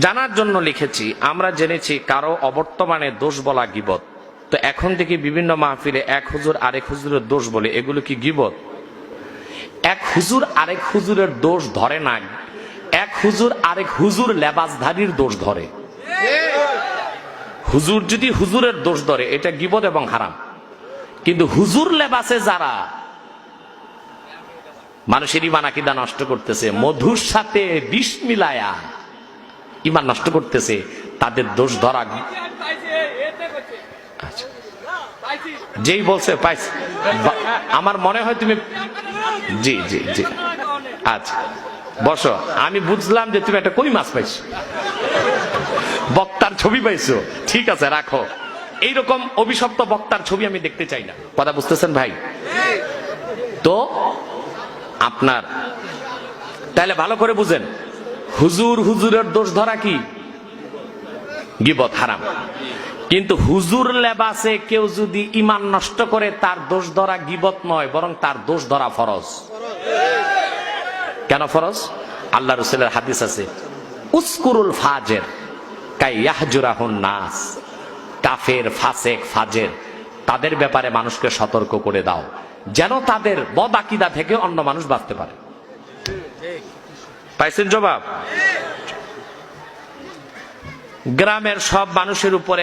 জানার জন্য লিখেছি। আমরা জেনেছি কারো অবর্তমানে দোষ বলা গীবত। তো এখন থেকে বিভিন্ন মাহফিলে এক হুজুর আরেক হুজুরের দোষ বলে, এগুলো কি গীবত? এক হুজুর আরেক হুজুরের দোষ ধরে না, এক হুজুর আরেক হুজুর লেবাসধারীর দোষ ধরে। হুজুর যদি হুজুরের দোষ ধরে এটা গীবত এবং হারাম। কিন্তু হুজুর লেবাসে যারা মানুষের ইমান আকীদা নষ্ট করতেছে, মধুর সাথে বিষ মিলায়া ইমান নষ্ট করতেছে, তাদের দোষ ধরা। যেই বলছে পাইছি, আমার মনে হয় তুমি জি জি জি আচ্ছা বসো। আমি বুঝলাম যে তুমি একটা কই মাছ পাইছো, বক্তার ছবি পাইছো, ঠিক আছে রাখো। এইরকম অভিশপ্ত বক্তার ছবি আমি দেখতে চাই না। কথা বুঝতেছেন ভাই? তো আপনার তাহলে ভালো করে বুঝেন, হুজুর হুজুরের দোষ ধরা কি গীবত, হারাম। কিন্তু হুজুর লেবাসে কেউ যদি ইমান নষ্ট করে, তার দোষ ধরা গীবত নয়, বরং তার দোষ ধরা ফরজ। কেন ফরজ? আল্লাহ রাসূলের হাদিস আছে, উসকুরুল ফাজের কাই ইয়াহজুরাহুন নাস। কাফের, ফাসেক, ফাজের তাদের ব্যাপারে মানুষকে সতর্ক করে দাও, যেন তাদের বদ আকীদা থেকে অন্য মানুষ বাঁচতে পারে। পাইছেন জবাব? গ্রামের সব মানুষের উপরে